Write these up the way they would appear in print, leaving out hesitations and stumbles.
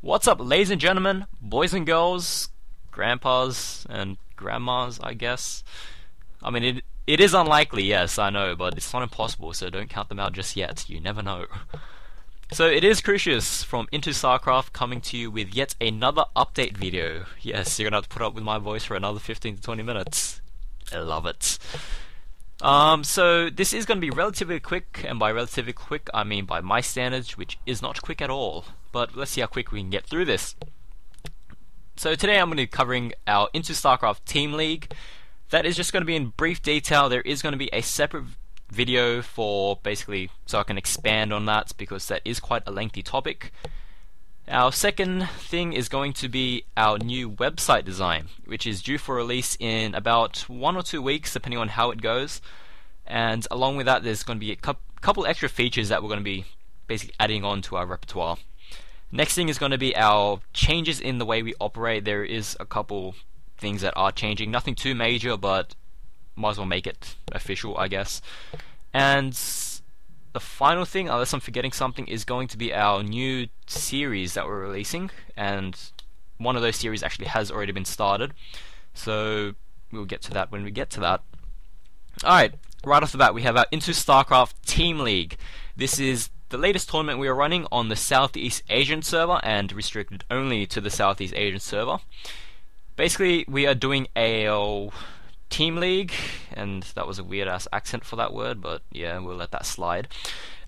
What's up, ladies and gentlemen, boys and girls, grandpas and grandmas, I guess. I mean, it is unlikely, yes, I know, but it's not impossible, so don't count them out just yet. You never know. So it is Crucius from IntoStarCraft coming to you with yet another update video. Yes, you're gonna have to put up with my voice for another 15 to 20 minutes. I love it. So this is going to be relatively quick, and by relatively quick I mean by my standards, which is not quick at all. But let's see how quick we can get through this. So today I'm going to be covering our IntoStarCraft Team League. That is just going to be in brief detail. There is going to be a separate video for basically so I can expand on that, because that is quite a lengthy topic. Our second thing is going to be our new website design, which is due for release in about 1 or 2 weeks, depending on how it goes. And along with that, there's going to be a couple extra features that we're going to be basically adding on to our repertoire. Next thing is going to be our changes in the way we operate. There is a couple things that are changing, nothing too major, but might as well make it official, I guess. And the final thing, unless I'm forgetting something, is going to be our new series that we're releasing, and one of those series actually has already been started, so we'll get to that when we get to that. Alright, right off the bat we have our IntoStarCraft Team League. This is the latest tournament we are running on the Southeast Asian server, and restricted only to the Southeast Asian server. Basically, we are doing a Team League, and that was a weird ass accent for that word, but yeah, we'll let that slide.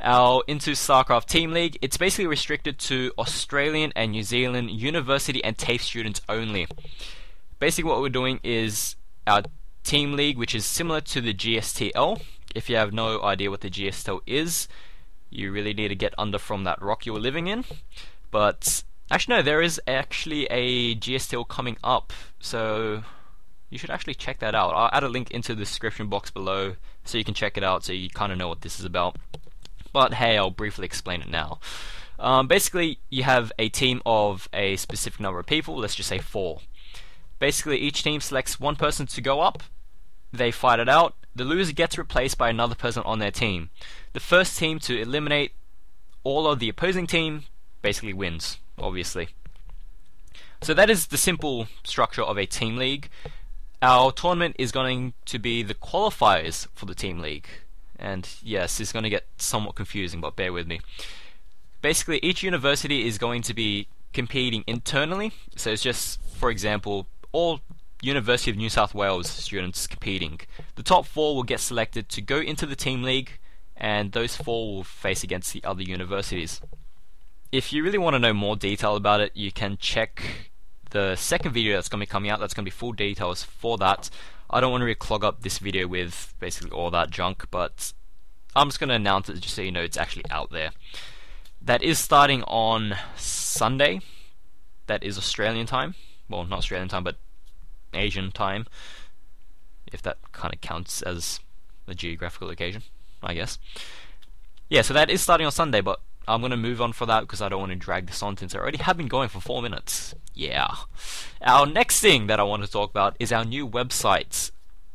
Our IntoStarCraft Team League, it's basically restricted to Australian and New Zealand university and TAFE students only. Basically what we're doing is our Team League, which is similar to the GSTL. If you have no idea what the GSTL is, you really need to get under from that rock you were living in. But actually no, there is actually a GSTL coming up, so you should actually check that out. I'll add a link into the description box below so you can check it out, so you kind of know what this is about. But hey, I'll briefly explain it now. Basically, you have a team of a specific number of people, let's just say 4. Basically, each team selects one person to go up, they fight it out, the loser gets replaced by another person on their team. The first team to eliminate all of the opposing team basically wins, obviously. So that is the simple structure of a team league. Our tournament is going to be the qualifiers for the Team League. And yes, it's going to get somewhat confusing, but bear with me. Basically, each university is going to be competing internally. So it's just, for example, all University of New South Wales students competing. The top 4 will get selected to go into the Team League, and those 4 will face against the other universities. If you really want to know more detail about it, you can check the second video that's going to be coming out. That's going to be full details for that. I don't want to really clog up this video with basically all that junk, but I'm just going to announce it just so you know it's actually out there. That is starting on Sunday. That is Australian time. Well, not Australian time, but Asian time, if that kind of counts as a geographical location, I guess. Yeah, so that is starting on Sunday, but I'm going to move on for that because I don't want to drag this on since I already have been going for 4 minutes. Yeah. Our next thing that I want to talk about is our new website.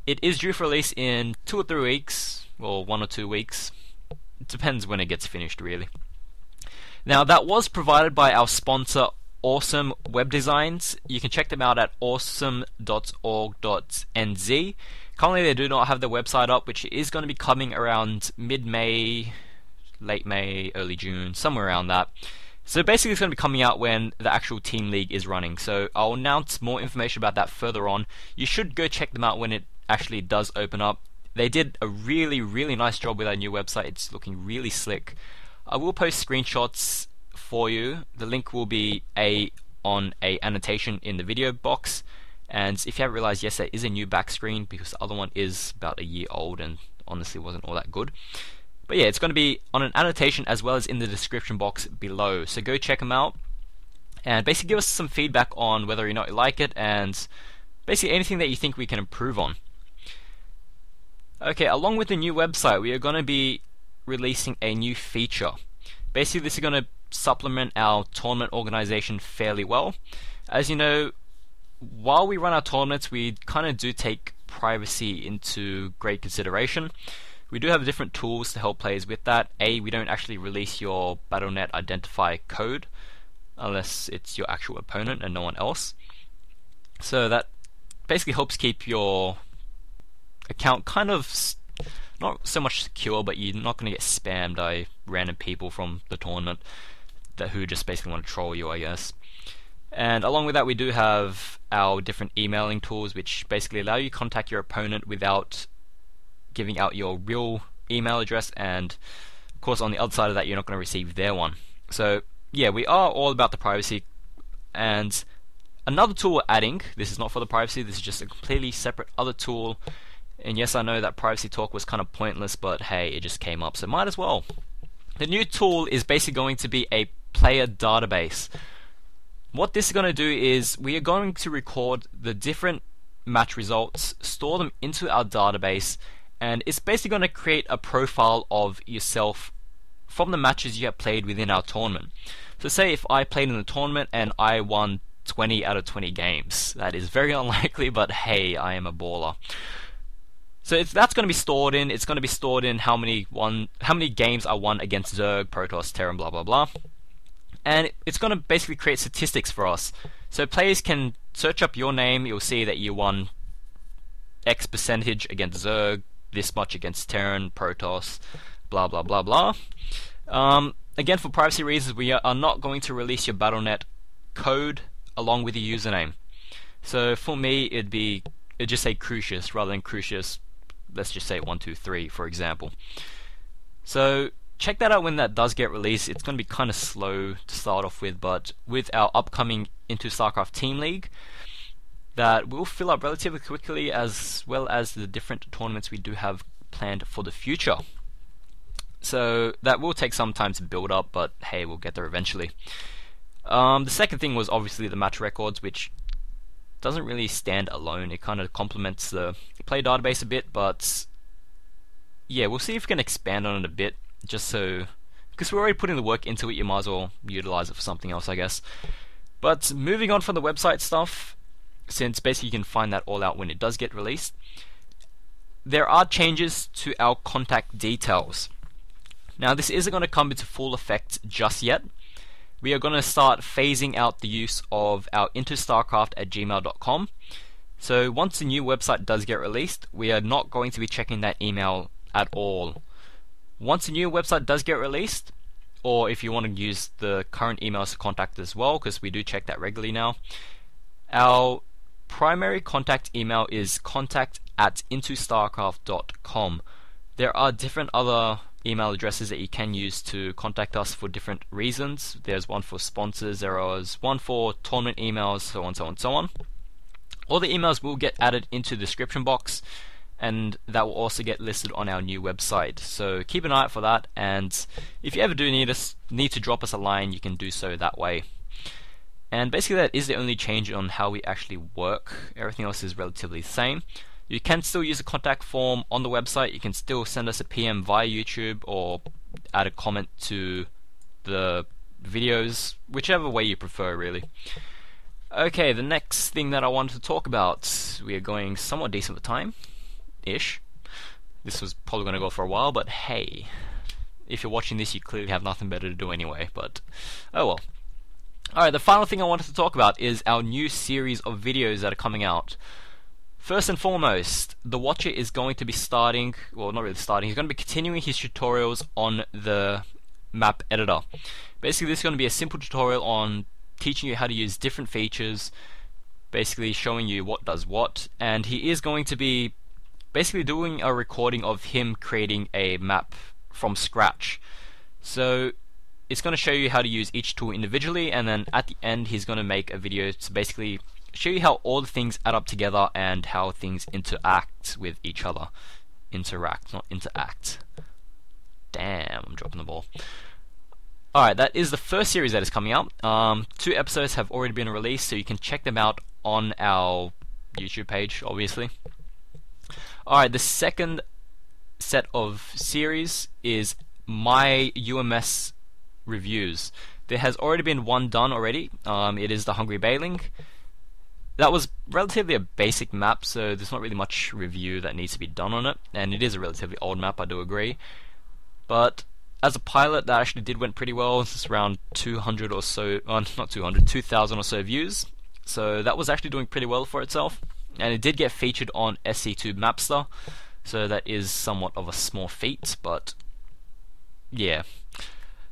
It is due for release in 2 or 3 weeks, or 1 or 2 weeks. It depends when it gets finished, really. Now, that was provided by our sponsor, Awesome Web Designs. You can check them out at awesome.org.nz. Currently, they do not have their website up, which is going to be coming around mid-May, late May, early June, somewhere around that. So basically it's going to be coming out when the actual Team League is running. So I'll announce more information about that further on. You should go check them out when it actually does open up. They did a really, really nice job with that new website. It's looking really slick. I will post screenshots for you. The link will be on a annotation in the video box. And if you haven't realized, yes, there is a new back screen because the other one is about a year old and honestly wasn't all that good. But yeah, it's going to be on an annotation as well as in the description box below. So go check them out and basically give us some feedback on whether or not you like it, and basically anything that you think we can improve on. Okay, along with the new website, we are going to be releasing a new feature. Basically, this is going to supplement our tournament organization fairly well. As you know, while we run our tournaments, we kind of do take privacy into great consideration. We do have different tools to help players with that. We don't actually release your Battle.net identifier code. unless it's your actual opponent and no one else. So that basically helps keep your account kind of not so much secure, but you're not going to get spammed by random people from the tournament who just basically want to troll you, I guess. And along with that, we do have our different emailing tools, which basically allow you to contact your opponent without giving out your real email address, and of course on the other side of that, you're not going to receive their one. So yeah, we are all about the privacy. And another tool we're adding, this is not for the privacy, this is just a completely separate other tool. And yes, I know that privacy talk was kind of pointless, but hey, it just came up, so might as well. The new tool is basically going to be a player database. What this is going to do is we are going to record the different match results, store them into our database, and it's basically going to create a profile of yourself from the matches you have played within our tournament. So say if I played in the tournament and I won 20 out of 20 games. That is very unlikely, but hey, I am a baller. So that's going to be stored in. It's going to be stored in how many games I won against Zerg, Protoss, Terran, blah blah blah. And it's going to basically create statistics for us. So players can search up your name. You'll see that you won X percentage against Zerg, this much against Terran, Protoss, blah blah blah blah. Again, for privacy reasons, we are not going to release your Battle.net code along with your username. So for me, it'd just say Crucius rather than Crucius. Let's just say 123, for example. So check that out when that does get released. It's going to be kind of slow to start off with, but with our upcoming IntoStarCraft Team League, that will fill up relatively quickly, as well as the different tournaments we do have planned for the future. So that will take some time to build up, but hey, we'll get there eventually. The second thing was obviously the match records, which doesn't really stand alone. It kind of complements the play database a bit, but yeah, we'll see if we can expand on it a bit, just so, because we're already putting the work into it, you might as well utilize it for something else, I guess. But moving on from the website stuff, since basically you can find that all out when it does get released, there are changes to our contact details. Now this isn't going to come into full effect just yet. We are going to start phasing out the use of our IntoStarCraft@gmail.com. So once the new website does get released, we are not going to be checking that email at all. Once the new website does get released, or if you want to use the current emails to contact as well, because we do check that regularly now, our primary contact email is contact@intostarcraft.com. There are different other email addresses that you can use to contact us for different reasons. There's one for sponsors, there is one for tournament emails, so on, so on, so on. All the emails will get added into the description box, and that will also get listed on our new website. So keep an eye out for that, and if you ever do need to drop us a line, you can do so that way. And basically that is the only change on how we actually work. Everything else is relatively the same. You can still use a contact form on the website. You can still send us a PM via YouTube or add a comment to the videos, whichever way you prefer, really. Okay, the next thing that I wanted to talk about, we are going somewhat decent with time-ish. This was probably going to go for a while, but hey, if you're watching this, you clearly have nothing better to do anyway, but oh well. Alright, the final thing I wanted to talk about is our new series of videos that are coming out. First and foremost, the Watcher is going to be starting, well, not really starting, he's going to be continuing his tutorials on the map editor. Basically, this is going to be a simple tutorial on teaching you how to use different features, basically showing you what does what, and he is going to be basically doing a recording of him creating a map from scratch. So it's going to show you how to use each tool individually, and then at the end he's going to make a video to basically show you how all the things add up together and how things interact with each other. Interact, not interact. Damn, I'm dropping the ball. Alright, that is the first series that is coming out. 2 episodes have already been released, so you can check them out on our YouTube page, obviously. Alright, the second set of series is my UMS reviews. There has already been one done already. It is the Hungry Bailing. That was relatively a basic map, so there's not really much review that needs to be done on it, and it is a relatively old map, I do agree. But as a pilot, that actually went pretty well. It's around 200 or so, not 200, 2,000 or so views. So that was actually doing pretty well for itself. And it did get featured on SC2 Mapster, so that is somewhat of a small feat, but yeah.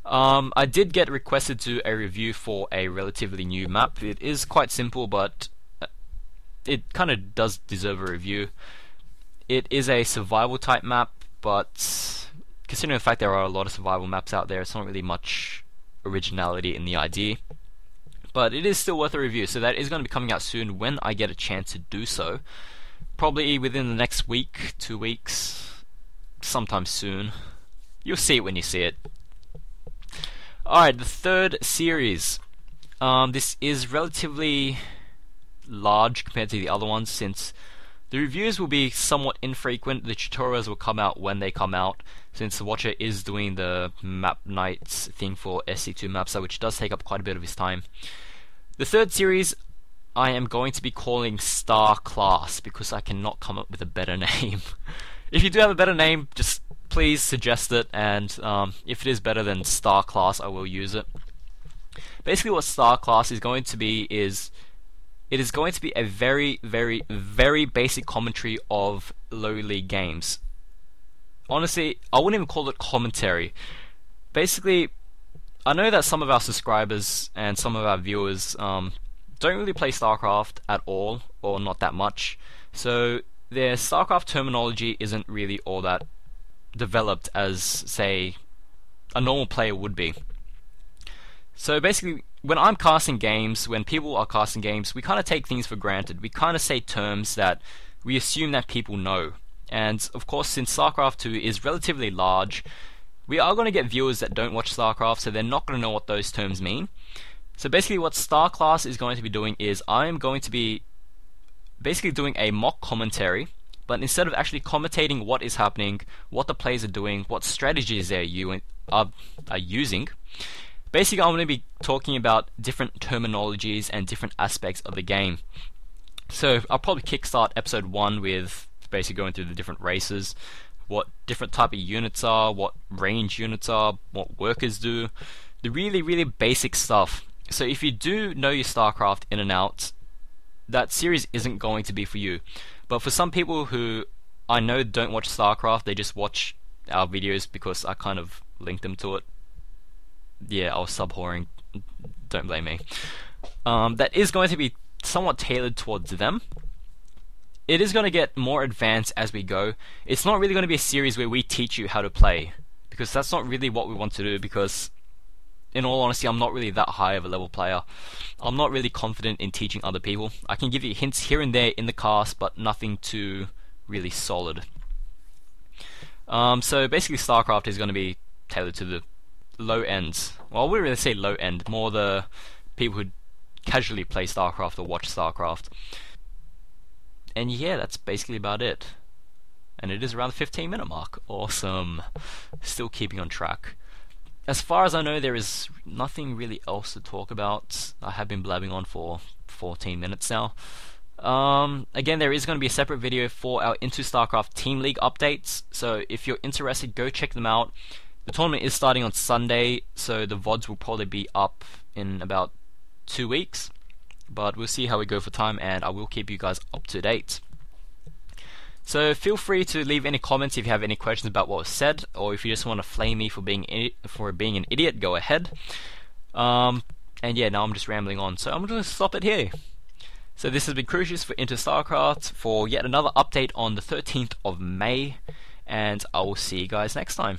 I did get requested to do a review for a relatively new map. It is quite simple, but it kind of does deserve a review. It is a survival type map, but considering the fact there are a lot of survival maps out there, it's not really much originality in the idea. But it is still worth a review, so that is going to be coming out soon when I get a chance to do so. Probably within the next week, 2 weeks, sometime soon. You'll see it when you see it. Alright, the third series. This is relatively large compared to the other ones, since the reviews will be somewhat infrequent. The tutorials will come out when they come out, since the watcher is doing the map nights thing for SC2 Mapster, which does take up quite a bit of his time. The third series I am going to be calling Star Class, because I cannot come up with a better name. If you do have a better name, just please suggest it, and if it is better than Star Class, I will use it. Basically what Star Class is going to be is, it is going to be a very, very, very basic commentary of low league games. Honestly, I wouldn't even call it commentary. Basically, I know that some of our subscribers and some of our viewers don't really play StarCraft at all, or not that much, so their StarCraft terminology isn't really all that developed as, say, a normal player would be. So basically, when I'm casting games, when people are casting games, we kind of take things for granted. We kind of say terms that we assume that people know. And of course, since StarCraft 2 is relatively large, we are going to get viewers that don't watch StarCraft, so they're not going to know what those terms mean. So basically what Star Class is going to be doing is, I am going to be basically doing a mock commentary, but instead of actually commentating what is happening, what the players are doing, what strategies they're using, basically I'm going to be talking about different terminologies and different aspects of the game. So I'll probably kickstart episode 1 with basically going through the different races, what different type of units are, what range units are, what workers do, the really, really basic stuff. So if you do know your StarCraft in and out, that series isn't going to be for you. But for some people who I know don't watch StarCraft, they just watch our videos because I kind of linked them to it. Yeah, I was sub-whoring, don't blame me. That is going to be somewhat tailored towards them. It is going to get more advanced as we go. It's not really going to be a series where we teach you how to play, because that's not really what we want to do, because in all honesty, I'm not really that high of a level player. I'm not really confident in teaching other people. I can give you hints here and there in the cast, but nothing too really solid. So basically StarCraft is going to be tailored to the low ends. Well, I wouldn't really say low end, more the people who casually play StarCraft or watch StarCraft. And yeah, that's basically about it. And it is around the 15-minute mark. Awesome. Still keeping on track. As far as I know, there is nothing really else to talk about. I have been blabbing on for 14 minutes now. Again, there is going to be a separate video for our IntoStarCraft Team League updates, so if you're interested, go check them out. The tournament is starting on Sunday, so the VODs will probably be up in about 2 weeks, but we'll see how we go for time, and I will keep you guys up to date. So feel free to leave any comments if you have any questions about what was said, or if you just want to flame me for being an idiot, go ahead. And yeah, now I'm just rambling on, so I'm going to stop it here. So this has been Crucius for IntoStarCraft for yet another update on the 13th of May, and I will see you guys next time.